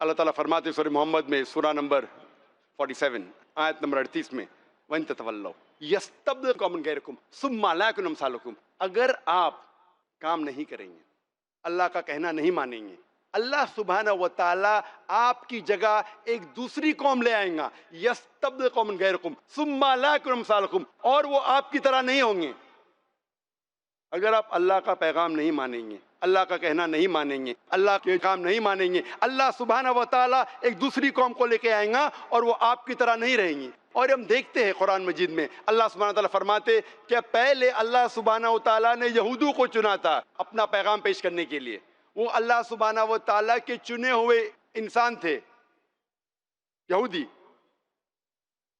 अल्लाह ताला फरमाते सूरह मोहम्मद में सूरा नंबर 47 आयत नंबर 38 में वन ततवल्लो यस्तब्दिल कौमन गैरकुम सुम्मा ला यकुन अमसालुकुम, अगर आप काम नहीं करेंगे, अल्लाह का कहना नहीं मानेंगे, अल्लाह सुब्हानहू व तआला आपकी जगह एक दूसरी कौम ले आएगा। यस्तब्दिल कौमन गैरकुम सुम्मा ला यकुन अमसालुकुम, और वो आपकी तरह नहीं होंगे। अगर आप अल्लाह का पैगाम नहीं मानेंगे, अल्लाह का कहना नहीं मानेंगे, अल्लाह के काम नहीं मानेंगे, अल्लाह सुब्हानहू व तआला एक दूसरी कौम को लेके आएगा और वो आपकी तरह नहीं रहेंगी। और हम देखते हैं कुरान मजीद में अल्लाह सुब्हानहू व तआला फरमाते कि पहले अल्लाह सुब्हानहू व तआला ने यहूदियों को चुना था अपना पैगाम पेश करने के लिए। वो अल्लाह सुब्हानहू व तआला के चुने हुए इंसान थे यहूदी।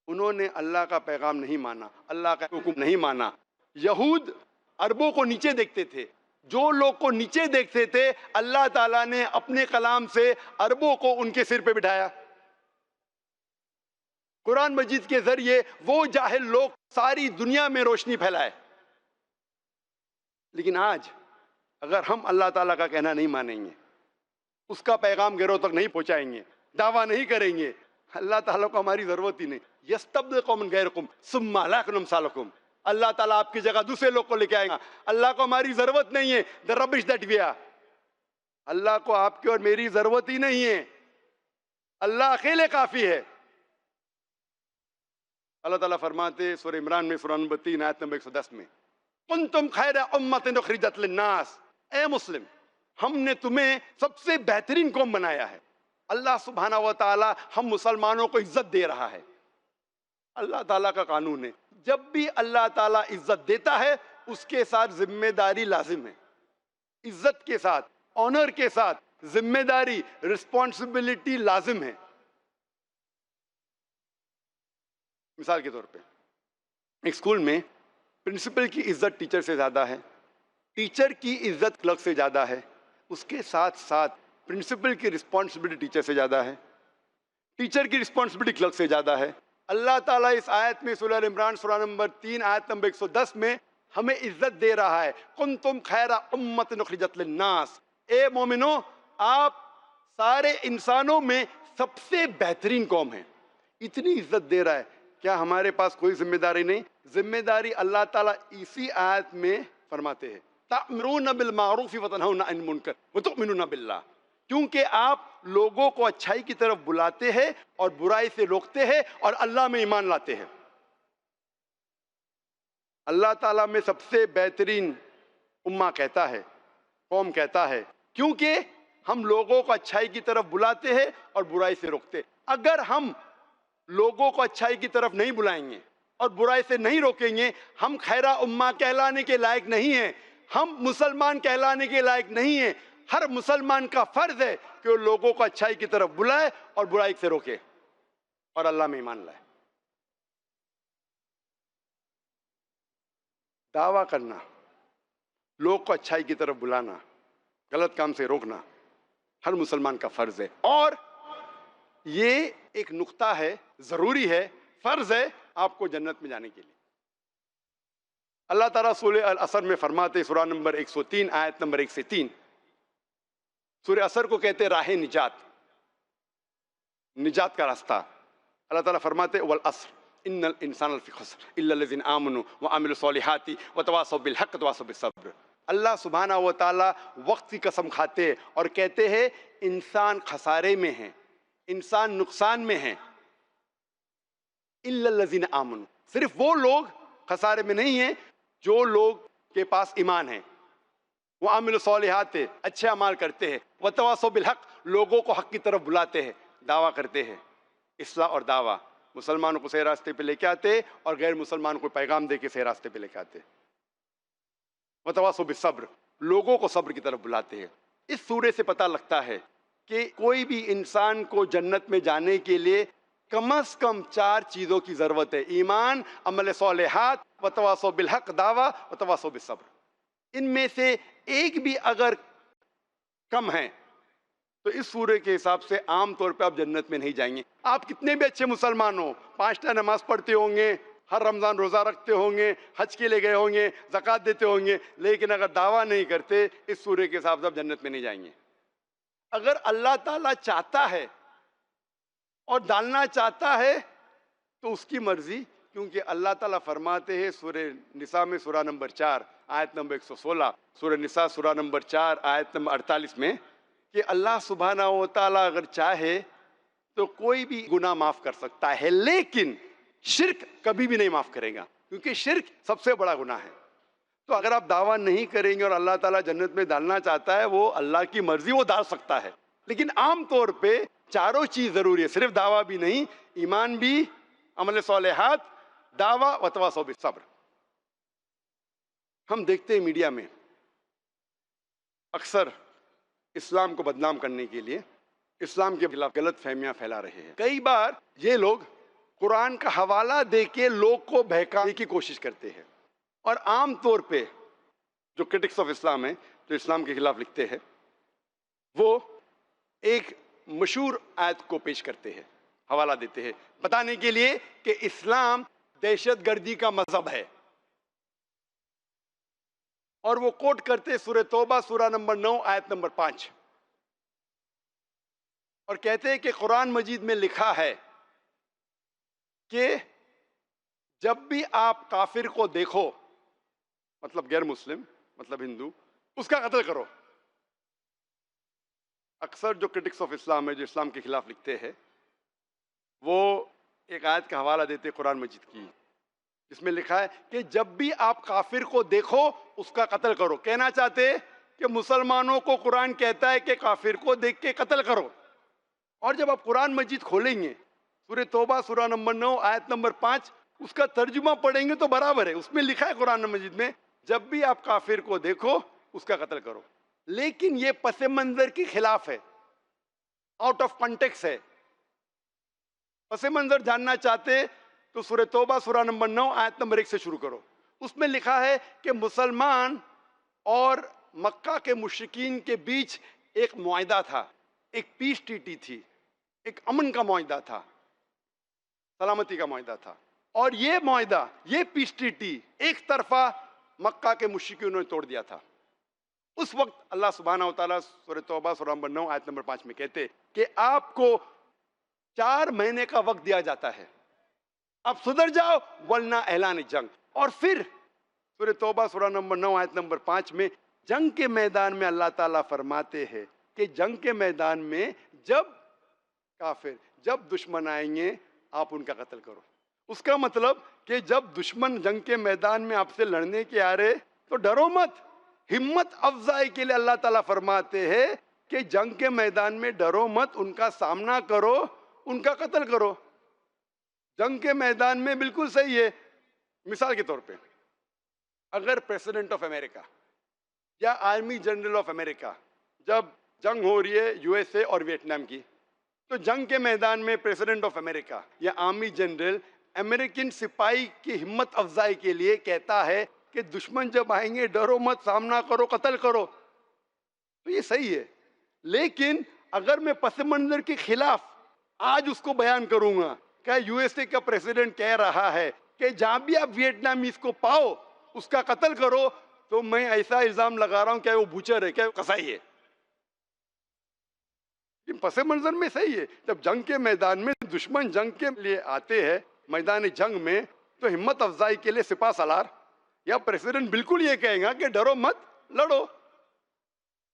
उन्होंने अल्लाह का पैगाम नहीं माना, अल्लाह का हुक्म नहीं माना। यहूद अरबों को नीचे देखते थे। जो लोग को नीचे देखते थे, अल्लाह ताला ने अपने कलाम से अरबों को उनके सिर पे बिठाया। कुरान मजीद के जरिए वो जाहिल लोग सारी दुनिया में रोशनी फैलाए। लेकिन आज अगर हम अल्लाह ताला का कहना नहीं मानेंगे, उसका पैगाम गिरोह तक नहीं पहुंचाएंगे, दावा नहीं करेंगे, अल्लाह ताला को हमारी जरूरत ही नहीं। यस्तब्दिल कौमन गैरकुम सुम्मा ला यकुन अमसालुकुम, अल्लाह ताला आपकी जगह दूसरे लोग को लेके आएगा। अल्लाह को हमारी जरूरत नहीं है। The rubbish that we are, Allah को आपकी और मेरी जरूरत ही नहीं है। अल्लाह अकेले काफी है। अल्लाह ताला फरमाते सूरह इमरान में सूरा नंबर 3 आयत नंबर 110 में कुंतुम खैरा उम्मतिन उखरिजत लिन्नास, ए मुस्लिम, हमने तुम्हें सबसे बेहतरीन कौम बनाया है। अल्लाह सुब्हानहू व तआला हम मुसलमानों को इज्जत दे रहा है। अल्लाह ताला का कानून है, जब भी अल्लाह ताला इज्जत देता है उसके साथ जिम्मेदारी लाजिम है। इज्जत के साथ, ऑनर के साथ जिम्मेदारी, रिस्पॉन्सिबिलिटी लाजिम है। मिसाल के तौर पे एक स्कूल में प्रिंसिपल की इज्जत टीचर से ज्यादा है, टीचर की इज्जत क्लर्क से ज्यादा है, उसके साथ साथ प्रिंसिपल की रिस्पॉन्सिबिलिटी टीचर से ज्यादा है, टीचर की रिस्पॉन्सिबिलिटी क्लर्क से ज्यादा है। अल्लाह ताला इस आयत में सूरह इमरान सूरा नंबर 3 आयत नंबर 110 में हमें इज्जत दे रहा है। कुंतुम खैरा उम्मतिन उखरिजत लिन्नास, ए मोमिनो, आप सारे इंसानों में सबसे बेहतरीन कौम है। इतनी इज्जत दे रहा है, क्या हमारे पास कोई जिम्मेदारी नहीं? जिम्मेदारी अल्लाह ताला इसी आयत में फरमाते हैं, तामुरूना बिल मारूफ व तनहौना अनिल मुनकर व तुमिनूना बिल्लाह, क्योंकि आप लोगों को अच्छाई की तरफ बुलाते हैं और बुराई से रोकते हैं और अल्लाह में ईमान लाते हैं। अल्लाह ताला में सबसे बेहतरीन उम्मा कहता है, कौम कहता है, क्योंकि हम लोगों को अच्छाई की तरफ बुलाते हैं और बुराई से रोकते। अगर हम लोगों को अच्छाई की तरफ नहीं बुलाएंगे और बुराई से नहीं रोकेंगे, हम खैरा उम्मा कहलाने के लायक नहीं हैं, हम मुसलमान कहलाने के लायक नहीं हैं। हर मुसलमान का फर्ज है कि वो लोगों को अच्छाई की तरफ बुलाए और बुराई से रोके और अल्लाह में ईमान लाए। दावा करना, लोग को अच्छाई की तरफ बुलाना, गलत काम से रोकना हर मुसलमान का फर्ज है। और ये एक नुक्ता है, जरूरी है, फर्ज है आपको जन्नत में जाने के लिए। अल्लाह ताला सूरह अल असर में फरमाते, सूरा नंबर 103 आयत नंबर 1 से 3, सूरह असर को कहते राह निजात, निजात का रास्ता। अल्लाह ताला फरमाते वल अस्र इन्नल इंसान लफी खुस्र इल्ला लज़ीना आमनू व अमिलुस सॉलिहाति व तवासौ बिल हक़ व तवासौ बिस सब्र। अल्लाह सुब्हानहू व तआला वक्त की कसम खाते हैं और कहते हैं इंसान खसारे में है, इंसान नुकसान में है। इल्ला लज़ीना आमनू, सिर्फ वो लोग खसारे में नहीं है जो लोग के पास ईमान है, वो आमिल सॉलिहात, अच्छे अमाल करते हैं, व तवासौ बिल हक़, लोगों को हक की तरफ बुलाते हैं, दावा करते हैं, इस्लाह और दावा। मुसलमानों को सही रास्ते पे लेके आते और गैर मुसलमानों को पैगाम दे के सही रास्ते पे लेके आते। वतवासो बिस्सब्र, लोगों को सब्र की तरफ बुलाते हैं। इस सूरे से पता लगता है कि कोई भी इंसान को जन्नत में जाने के लिए कम से कम 4 चीजों की जरूरत है: ईमान, अमल सोलेहात, वतवासो बिलहक दावा, वतवासो बिस्सब्र। इनमें से एक भी अगर कम है तो इस सूर्य के हिसाब से आम तौर पे आप जन्नत में नहीं जाएंगे। आप कितने भी अच्छे मुसलमान हो, 5 टाइम नमाज पढ़ते होंगे, हर रमजान रोजा रखते होंगे, हज के लिए गए होंगे, ज़कात देते होंगे, लेकिन अगर दावा नहीं करते, इस सूर्य के हिसाब से आप जन्नत में नहीं जाएंगे। अगर अल्लाह ताला चाहता है और डालना चाहता है तो उसकी मर्जी, क्योंकि अल्लाह ताला फरमाते हैं सूरह निसा में सूरा नंबर 4 आयत नंबर 116, सूरह निसा सूरा नंबर 4 आयत नंबर 48 में कि अल्लाह सुब्हानहू व तआला अगर चाहे तो कोई भी गुनाह माफ कर सकता है, लेकिन शिर्क कभी भी नहीं माफ करेगा, क्योंकि शिर्क सबसे बड़ा गुनाह है। तो अगर आप दावा नहीं करेंगे और अल्लाह ताला जन्नत में डालना चाहता है, वो अल्लाह की मर्जी, वो डाल सकता है। लेकिन आम तौर पे चारों चीज जरूरी है, सिर्फ दावा भी नहीं, ईमान भी, अमल सोलेहात, दावा, वतवासो बिस्सब्र। हम देखते हैं मीडिया में अक्सर इस्लाम को बदनाम करने के लिए इस्लाम के खिलाफ गलत फहमियां फैला रहे हैं। कई बार ये लोग कुरान का हवाला देके लोग को बहकाने की कोशिश करते हैं, और आम तौर पे जो क्रिटिक्स ऑफ इस्लाम है, जो इस्लाम के खिलाफ लिखते हैं, वो एक मशहूर आयत को पेश करते हैं, हवाला देते हैं बताने के लिए कि इस्लाम दहशतगर्दी का मजहब है, और वो कोट करते सूरह तौबा सूरा नंबर 9 आयत नंबर 5, और कहते हैं कि कुरान मजीद में लिखा है कि जब भी आप काफिर को देखो, मतलब गैर मुस्लिम, मतलब हिंदू, उसका कत्ल करो। अक्सर जो क्रिटिक्स ऑफ इस्लाम है, जो इस्लाम के खिलाफ लिखते हैं, वो एक आयत का हवाला देते हैं कुरान मजीद की, जिसमें लिखा है कि जब भी आप काफिर को देखो उसका कत्ल करो। कहना चाहते हैं कि मुसलमानों को कुरान कहता है कि काफिर को देख के कत्ल करो, और जब आप कुरान मजीद खोलेंगे सूरह तौबा सूरा नंबर 9 आयत नंबर 5, उसका तर्जुमा पढ़ेंगे तो बराबर है, उसमें लिखा है कुरान मजीद में जब भी आप काफिर को देखो उसका कत्ल करो। लेकिन ये पसे मंजर के खिलाफ है, आउट ऑफ कॉन्टेक्स्ट है। पसे मंजर जानना चाहते तो सूरह तौबा सूरा नंबर 9 आयत नंबर 1 से शुरू करो। उसमें लिखा है कि मुसलमान और मक्का के मुशरिकीन के बीच एक मुआहिदा था, एक पीस ट्रीटी थी, एक अमन का मुआहिदा था, सलामती का मुआहिदा था, और ये मुआहिदा, ये पीस ट्रीटी एक तरफा मक्का के मुशरिकीन ने तोड़ दिया था। उस वक्त अल्लाह सुब्हानहू व तआला सूरह तौबा सूरा नंबर 9 आयत नंबर 5 में कहते कि आपको 4 महीने का वक्त दिया जाता है, आप सुधर जाओ वरना ऐलान जंग। और फिर सूरह तौबा सूरा नंबर 9 आयत नंबर 5 में जंग के मैदान में अल्लाह ताला फरमाते हैं कि जंग के मैदान में जब काफिर, जब दुश्मन आएंगे आप उनका कत्ल करो। उसका मतलब कि जब दुश्मन जंग के मैदान में आपसे लड़ने के आ रहे तो डरो मत। हिम्मत अफजाई के लिए अल्लाह ताला फरमाते हैं कि जंग के मैदान में डरो मत, उनका सामना करो, उनका कत्ल करो। जंग के मैदान में बिल्कुल सही है। मिसाल के तौर पे अगर प्रेसिडेंट ऑफ अमेरिका या आर्मी जनरल ऑफ अमेरिका, जब जंग हो रही है यूएसए और वियतनाम की, तो जंग के मैदान में प्रेसिडेंट ऑफ अमेरिका या आर्मी जनरल अमेरिकन सिपाही की हिम्मत अफजाई के लिए कहता है कि दुश्मन जब आएंगे डरो मत, सामना करो, कत्ल करो, तो ये सही है। लेकिन अगर मैं पस मंजर के खिलाफ आज उसको बयान करूंगा, क्या यूएसए का प्रेसिडेंट कह रहा है कि जहां भी आप वियतनामीज को पाओ उसका कत्ल करो, तो मैं ऐसा इल्जाम लगा रहा हूं क्या वो बूचर है, क्या वो कसाई है। पस मंजर में सही है। जब जंग के मैदान में दुश्मन जंग के लिए आते हैं मैदान जंग में, तो हिम्मत अफजाई के लिए सिपा सलार या प्रेसिडेंट बिल्कुल ये कहेगा कि डरो मत, लड़ो।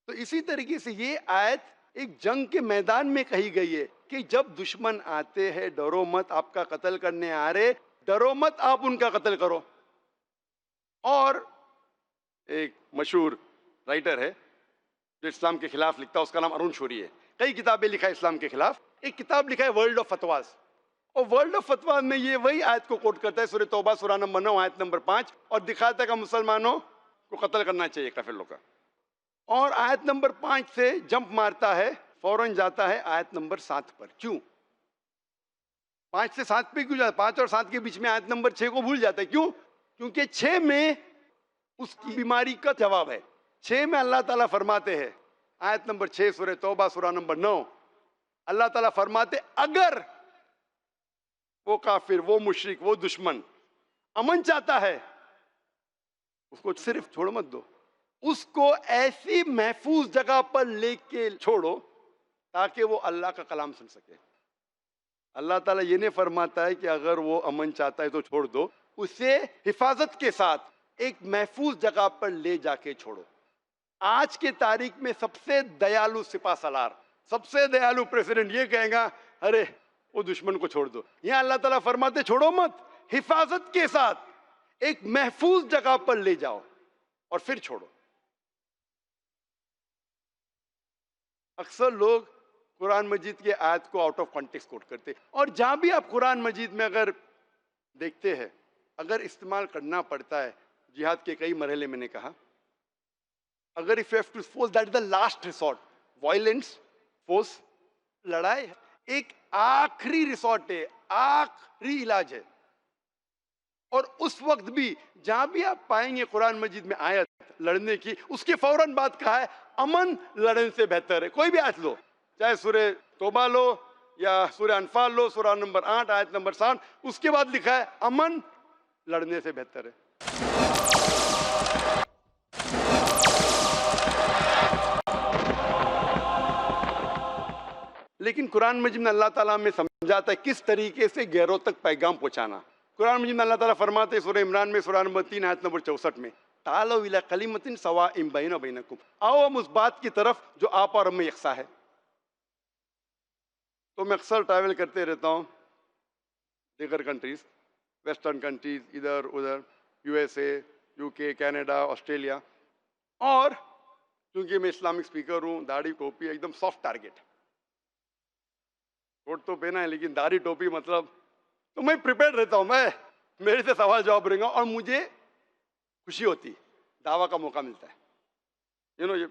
तो इसी तरीके से ये आयत एक जंग के मैदान में कही गई है कि जब दुश्मन आते हैं डरो मत, आपका कत्ल करने आ रहे, डरो मत, आप उनका कत्ल करो। और एक मशहूर राइटर है जो इस्लाम के खिलाफ लिखता है, उसका नाम अरुण शौरी है। कई किताबें लिखा है इस्लाम के खिलाफ। एक किताब लिखा है वर्ल्ड ऑफ फतवाज, और वर्ल्ड ऑफ फतवा में ये वही आयत को कोट करता है, सूरह तौबा सूरा नंबर 9 आयत नंबर 5, और दिखाता है कि मुसलमानों को कत्ल करना चाहिए काफिर लोग का। और आयत नंबर 5 से जंप मारता है, फौरन जाता है आयत नंबर 7 पर। क्यों 5 से 7 पे क्यों जाता है? 5 और 7 के बीच में आयत नंबर 6 को भूल जाता है। क्यों? क्योंकि 6 में उसकी बीमारी का जवाब है। 6 में अल्लाह ताला फरमाते हैं, आयत नंबर 6 सूरह तौबा सूरा नंबर 9, अल्लाह ताला फरमाते अगर वो काफिर, वो मुशरिक, वो दुश्मन अमन चाहता है, उसको सिर्फ छोड़ मत दो, उसको ऐसी महफूज जगह पर लेके छोड़ो ताकि वो अल्लाह का कलाम सुन सके। अल्लाह ताला ये नहीं फरमाता है कि अगर वो अमन चाहता है तो छोड़ दो, उसे हिफाजत के साथ एक महफूज जगह पर ले जाके छोड़ो। आज के तारीख में सबसे दयालु सिपा सलार, सबसे दयालु प्रेसिडेंट ये कहेगा अरे वो दुश्मन को छोड़ दो। यहां अल्लाह ताला फरमाते छोड़ो मत, हिफाजत के साथ एक महफूज जगह पर ले जाओ और फिर छोड़ो। अक्सर लोग कुरान मजीद की आयत को आउट ऑफ कॉन्टेक्स्ट कोट करते हैं, और जहां भी आप कुरान मजीद में अगर देखते हैं, अगर इस्तेमाल करना पड़ता है, जिहाद के कई मरहले मैंने कहा, अगर if you have to force, that is the last resort, violence, force, लड़ाई एक आखिरी रिसोर्ट है, आखिरी इलाज है। और उस वक्त भी जहां भी आप पाएंगे कुरान मजीद में आयत लड़ने की, उसके फौरन बाद कहा है अमन लड़ने से बेहतर है। कोई भी आयत लो, चाहे सूरह तौबा लो या सूरह अनफाल लो, सूरह नंबर 8 आयत नंबर 7, उसके बाद लिखा है अमन लड़ने से बेहतर है। लेकिन कुरान मजीद में अल्लाह ताला में समझाता है किस तरीके से गैरों तक पैगाम पहुंचाना। कुरान मजीद में अल्लाह ताला फरमाते हैं सूरह इमरान में सूरह नंबर 3 आयत नंबर 64 में, तालो इला कलिमतिन सवाइम बैना बैनकुम, आओ हम उस बात की तरफ जो आप और हम में यकसा है। तो मैं अक्सर ट्रैवल करते रहता हूँ दीगर कंट्रीज, वेस्टर्न कंट्रीज, इधर उधर, यूएसए, यूके, कनाडा, ऑस्ट्रेलिया, और क्योंकि मैं इस्लामिक स्पीकर हूँ, दाढ़ी टोपी एकदम सॉफ्ट टारगेट, कोट तो पहना है लेकिन दाढ़ी टोपी मतलब, तो मैं प्रिपेयर रहता हूँ, मैं मेरे से सवाल जवाब रहेगा और मुझे खुशी होती, दावा का मौका मिलता है। ये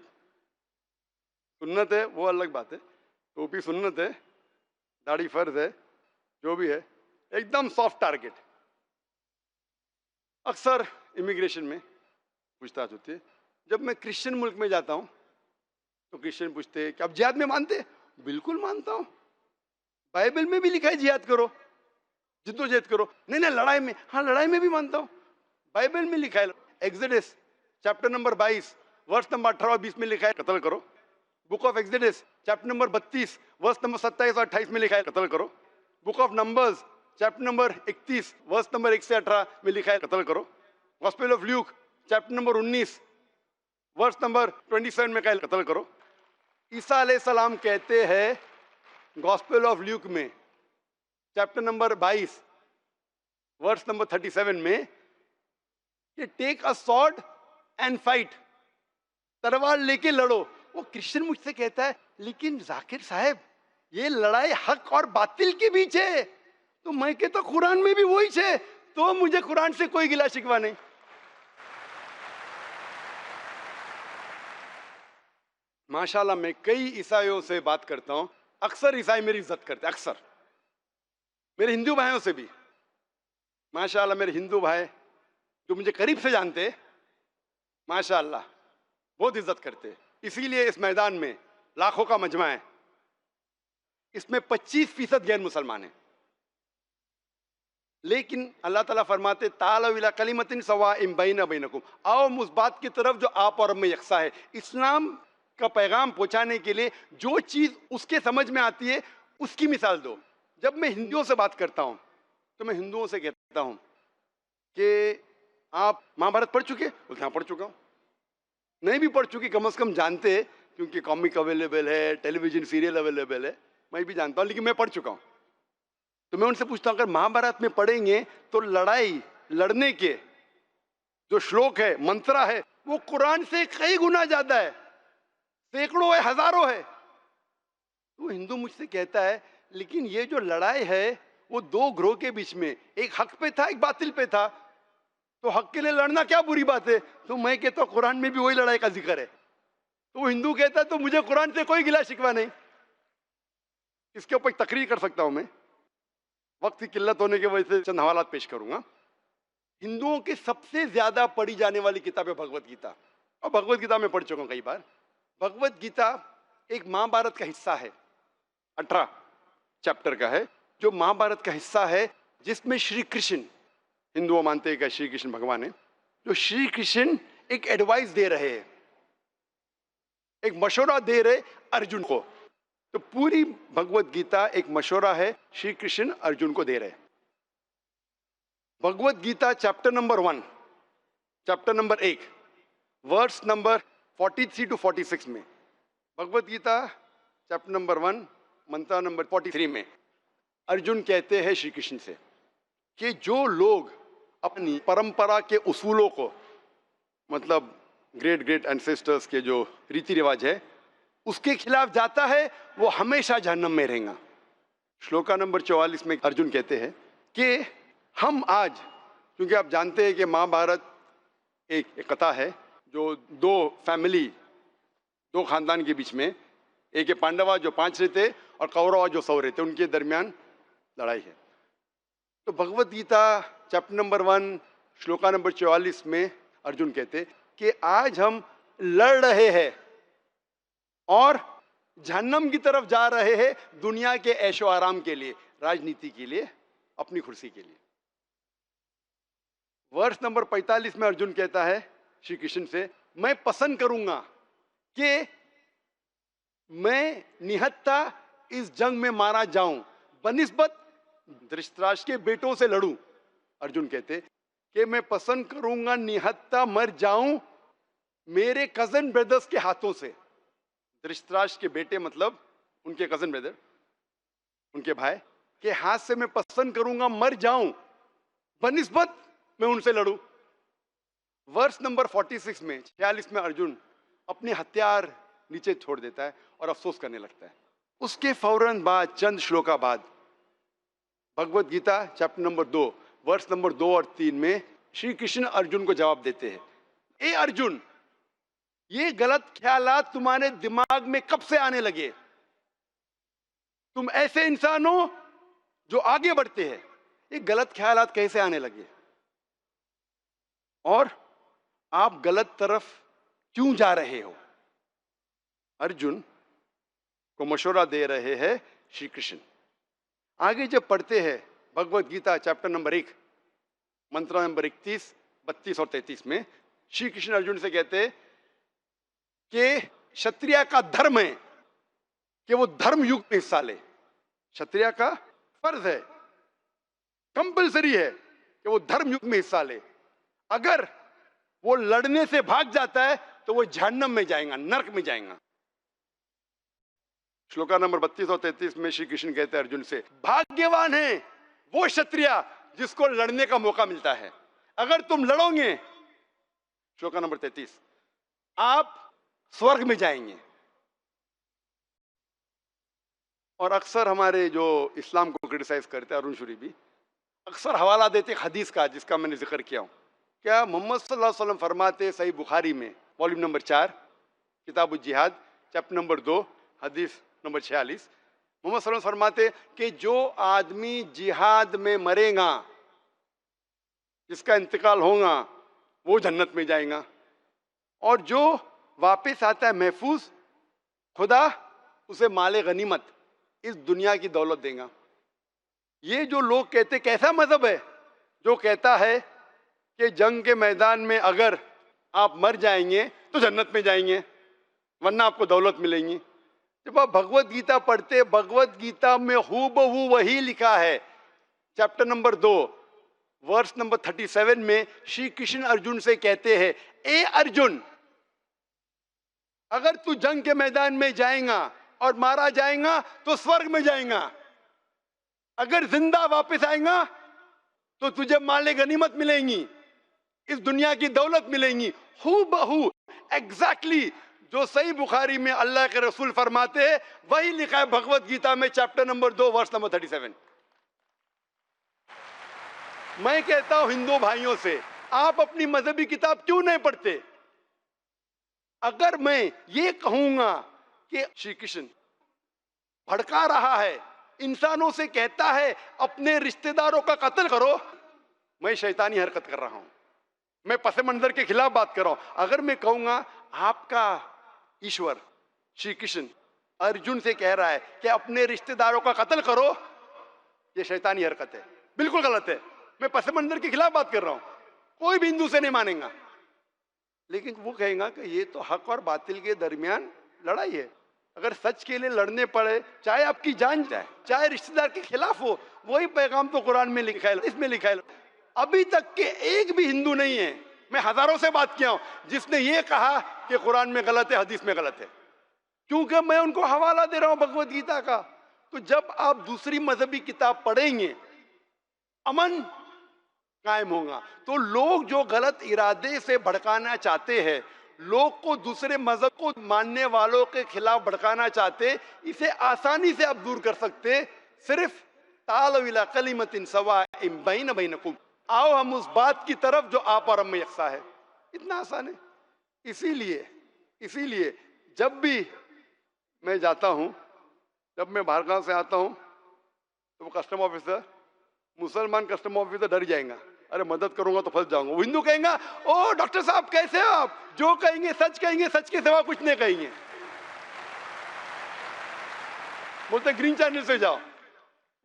सुन्नत है वो अलग बात है, टोपी सुन्नत है, दाढ़ी फर्ज है, जो भी है, एकदम सॉफ्ट टारगेट। अक्सर इमिग्रेशन में पूछताछ होती है। जब मैं क्रिश्चियन मुल्क में जाता हूँ तो क्रिश्चियन पूछते हैं कि आप जिहाद में मानते हैं? बिल्कुल मानता हूँ, बाइबल में भी लिखा है जिहाद करो, जिद्दोजहद करो। नहीं नहीं लड़ाई में, हाँ लड़ाई में भी मानता हूँ, बाइबल में लिखा है, Exodus chapter number 22 verse number 18 और 20 में लिखा है कत्ल करो। Book of Exodus chapter number 32 verse number 27 और 28 में लिखा है कत्ल करो। Book of Numbers chapter number 31 verse number 1 से 18 में लिखा है कत्ल करो। Gospel of Luke chapter number 19 verse number 27 में कहा है कत्ल करो। ईसा अलैहिस्सलाम कहते हैं गॉस्पेल ऑफ ल्यूक में चैप्टर नंबर 22 वर्स नंबर 37 में कि take a sword and fight, तलवार लेके लड़ो। वो क्रिश्चियन मुझसे कहता है लेकिन जाकिर साहब ये लड़ाई हक और बातिल के बीच है, तो मैं कहता कुरान में भी वही है, तो मुझे कुरान से कोई गिला शिकवा नहीं। माशाल्लाह मैं कई ईसाइयों से बात करता हूं, अक्सर ईसाई मेरी इज्जत करते हैं, अक्सर मेरे हिंदू भाइयों से भी। माशाल्लाह मेरे हिंदू भाई जो मुझे करीब से जानते हैं, माशाल्लाह बहुत इज्जत करते हैं। इसीलिए इस मैदान में लाखों का मजमा है, इसमें 25% गैर मुसलमान है। लेकिन अल्लाह ताला फरमाते तालो इला कलिमतिन सवाइम बैना बैनकुम, आओ हम उस बात की तरफ जो आप और हम में यकसा है। इस्लाम का पैगाम पहुंचाने के लिए जो चीज उसके समझ में आती है उसकी मिसाल दो। जब मैं हिंदुओं से बात करता हूं तो मैं हिंदुओं से कहता हूं कि आप महाभारत पढ़ चुके? बोलते हाँ पढ़ चुका हूं। नहीं भी पढ़ चुके कम से कम जानते हैं, क्योंकि कॉमिक अवेलेबल है, टेलीविजन सीरियल अवेलेबल है, मैं भी जानता हूं, लेकिन मैं पढ़ चुका हूं। तो मैं उनसे पूछता हूं अगर महाभारत में पढ़ेंगे तो लड़ाई लड़ने के जो श्लोक है, मंत्रा है, वो कुरान से कई गुना ज्यादा है, सैकड़ों है, हजारों है। तो हिंदू मुझसे कहता है लेकिन ये जो लड़ाई है वो दो ग्रोह के बीच में, एक हक पे था एक बातिल पे था, तो हक के लिए लड़ना क्या बुरी बात है? तो मैं कहता हूँ कुरान में भी वही लड़ाई का जिक्र है। तो वो हिंदू कहता है तो मुझे कुरान से कोई गिला शिकवा नहीं। इसके ऊपर तकरीर कर सकता हूं मैं, वक्त की किल्लत होने की वजह से चंद हवालात पेश करूंगा। हिंदुओं की सबसे ज्यादा पढ़ी जाने वाली किताब है भगवत गीता, और भगवत गीता में पढ़ चुका हूं कई बार। भगवत गीता एक महाभारत का हिस्सा है, 18 चैप्टर का है, जो महाभारत का हिस्सा है, जिसमें श्री कृष्ण, हिंदुओं मानते हैं कि श्री कृष्ण भगवान है, जो श्री कृष्ण एक एडवाइस दे रहे हैं, एक मशवरा दे रहे अर्जुन को। तो पूरी भगवत गीता एक मशवरा है, श्री कृष्ण अर्जुन को दे रहे। Bhagavad Gita chapter number 1, chapter number 1, verse number 43 to 46 में, भगवत गीता चैप्टर नंबर 1 मंत्र नंबर 43 में अर्जुन कहते हैं श्री कृष्ण से कि जो लोग अपनी परंपरा के उसूलों को, मतलब ग्रेट ग्रेट एंसेस्टर्स के जो रीति रिवाज है, उसके खिलाफ जाता है, वो हमेशा जहन्नम में रहेगा। श्लोका नंबर 44 में अर्जुन कहते हैं कि हम आज, क्योंकि आप जानते हैं कि महाभारत एक कथा है जो दो फैमिली, दो खानदान के बीच में, एक है पांडवा जो 5 रहते और कौरवा जो 100 रहते, उनके दरमियान लड़ाई है। तो भगवत गीता चैप्टर नंबर 1 श्लोका नंबर 44 में अर्जुन कहते कि आज हम लड़ रहे हैं और जहन्नम की तरफ जा रहे हैं, दुनिया के ऐशो आराम के लिए, राजनीति के लिए, अपनी कुर्सी के लिए। वर्ष नंबर 45 में अर्जुन कहता है श्री कृष्ण से, मैं पसंद करूंगा कि मैं निहत्था इस जंग में मारा जाऊं, बनिस्बत धृतराष्ट्र के बेटों से लड़ूं। अर्जुन कहते कि मैं पसंद करूंगा निहत्था मर जाऊं मेरे कजन ब्रदर्स के हाथों से। धृतराष्ट्र के बेटे मतलब उनके कजन ब्रदर, उनके भाई के हाथ से मैं पसंद करूंगा मर जाऊं, बनिस्बत मैं उनसे लड़ूं। वर्ष नंबर 46 में 46 में अर्जुन अपने हथियार नीचे छोड़ देता है और अफसोस करने लगता है। उसके फौरन बाद, चंद श्लोका बाद, भगवत गीता चैप्टर नंबर 2 वर्ष नंबर 2 और 3 में श्री कृष्ण अर्जुन को जवाब देते हैं, ए अर्जुन, ये गलत ख्यालात तुम्हारे दिमाग में कब से आने लगे? तुम ऐसे इंसान हो जो आगे बढ़ते हैं, ये गलत ख्यालात कैसे आने लगे? और आप गलत तरफ क्यों जा रहे हो? अर्जुन को मशवरा दे रहे हैं श्री कृष्ण। आगे जब पढ़ते हैं भगवत गीता चैप्टर नंबर 1 मंत्र नंबर 31, 32 और 33 में श्री कृष्ण अर्जुन से कहते हैं कि क्षत्रिय का धर्म है कि वो धर्म युग में हिस्सा ले। क्षत्रिय का फर्ज है, कंपलसरी है कि वो धर्म युग में हिस्सा ले। अगर वो लड़ने से भाग जाता है तो वो जहन्नम में जाएगा, नरक में जाएगा। श्लोका नंबर 32 और 33 में श्री कृष्ण कहते हैं अर्जुन से, भाग्यवान है वो क्षत्रिय जिसको लड़ने का मौका मिलता है। अगर तुम लड़ोगे, श्लोका नंबर 33, आप स्वर्ग में जाएंगे। और अक्सर हमारे जो इस्लाम को क्रिटिसाइज करते हैं, अरुण शूरी भी अक्सर हवाला देते हदीस का, जिसका मैंने जिक्र किया हूं। क्या मोहम्मद सल्लल्लाहु अलैहि वसल्लम फरमाते सही बुखारी में वॉल्यूम नंबर 4 किताब जिहाद चैप्टर नंबर 2 हदीस नंबर 46, मोहम्मद सल्लल्लाहु अलैहि वसल्लम फरमाते कि जो आदमी जिहाद में मरेगा, जिसका इंतकाल होगा, वो जन्नत में जाएगा, और जो वापस आता है महफूज, खुदा उसे माले गनीमत, इस दुनिया की दौलत देगा। ये जो लोग कहते, कैसा मजहब है जो कहता है कि जंग के मैदान में अगर आप मर जाएंगे तो जन्नत में जाएंगे, वरना आपको दौलत मिलेंगी। जब आप भगवत गीता पढ़ते, भगवत गीता में हूबहू वही लिखा है। चैप्टर नंबर 2 वर्स नंबर 37 में श्री कृष्ण अर्जुन से कहते हैं, ए अर्जुन, अगर तू जंग के मैदान में जाएगा और मारा जाएगा तो स्वर्ग में जाएगा, अगर जिंदा वापस आएगा तो तुझे माले गनीमत मिलेंगी, इस दुनिया की दौलत मिलेंगी। हूबहू एग्जैक्टली जो सही बुखारी में अल्लाह के रसूल फरमाते हैं, वही लिखा है भगवत गीता में चैप्टर नंबर 2 वर्स नंबर 37। मैं कहता हूं हिंदू भाइयों से, आप अपनी मजहबी किताब क्यों नहीं पढ़ते? अगर मैं ये कहूंगा कि श्री कृष्ण भड़का रहा है, इंसानों से कहता है अपने रिश्तेदारों का कत्ल करो, मैं शैतानी हरकत कर रहा हूं, मैं पस मंजर के खिलाफ बात कर रहा हूं। अगर मैं कहूंगा आपका ईश्वर श्री कृष्ण अर्जुन से कह रहा है कि अपने रिश्तेदारों का कत्ल करो, ये शैतानी हरकत है, बिल्कुल गलत है। मैं पस मंजर के खिलाफ बात कर रहा हूं, कोई भी हिंदू से नहीं मानेगा। लेकिन वो कहेगा कि ये तो हक और बातिल के दरमियान लड़ाई है। अगर सच के लिए लड़ने पड़े, चाहे आपकी जान जाए, चाहे रिश्तेदार के खिलाफ हो, वही पैगाम तो कुरान में लिखा है, इसमें लिखा है। अभी तक के एक भी हिंदू नहीं है, मैं हजारों से बात किया हूं, जिसने ये कहा कि कुरान में गलत है, हदीस में गलत है। क्योंकि मैं उनको हवाला दे रहा हूं भगवत गीता का। तो जब आप दूसरी मजहबी किताब पढ़ेंगे, अमन कायम होगा। तो लोग जो गलत इरादे से भड़काना चाहते हैं, लोग को दूसरे मजहब को मानने वालों के खिलाफ भड़काना चाहते, इसे आसानी से आप दूर कर सकते। सिर्फ तालविला कलिमतिन सवा बैन बैनकुम, आओ हम उस बात की तरफ जो आप और हम में यकसा है, इतना आसान है। इसीलिए जब भी मैं जाता हूं, जब मैं बाहर गांव से आता हूं, तो वो कस्टम ऑफिसर, मुसलमान कस्टम ऑफिसर डर जाएगा, अरे मदद करूंगा तो फंस जाऊंगा। वो हिंदू कहेंगे ओ डॉक्टर साहब कैसे हो आप, जो कहेंगे, सच के सिवा कुछ नहीं कहेंगे। बोलते ग्रीन चैनल से जाओ,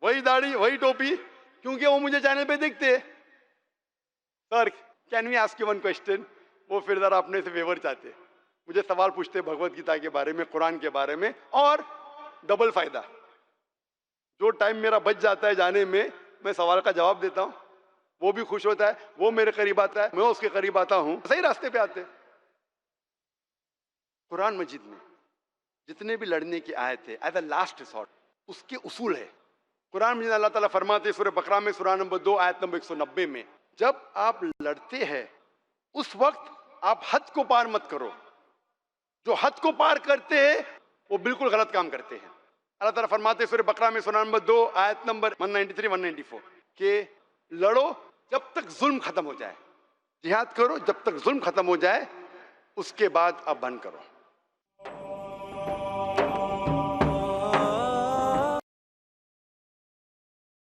वही दाढ़ी वही टोपी, क्योंकि वो मुझे चैनल पे देखते। Sir can we ask you one question, वो फिर जरा अपने से फेवर चाहते, मुझे सवाल पूछते भगवत गीता के बारे में, कुरान के बारे में, और डबल फायदा, जो टाइम मेरा बच जाता है जाने में, मैं सवाल का जवाब देता हूं, वो भी खुश होता है, वो मेरे करीब आता है, मैं उसके करीब आता हूं, सही रास्ते पे आते। कुरान मजीद में जितने भी लड़ने की आयत है, एज अ लास्ट रिसोर्ट, उसके उसूल है। कुरान मजीद अल्लाह ताला फरमाते सूरह बकरा में सूरह नंबर 2 आयत नंबर 190 में, जब आप लड़ते हैं उस वक्त आप हद को पार मत करो। जो हद को पार करते हैं वो बिल्कुल गलत काम करते हैं। अल्लाह ताला फरमाते सूरह बकरा में सूरह नंबर 2 आयत नंबर 193 194 के लड़ो जब तक जुल्म खत्म हो जाए, जिहाद करो जब तक जुल्म खत्म हो जाए, उसके बाद आप बंद करो।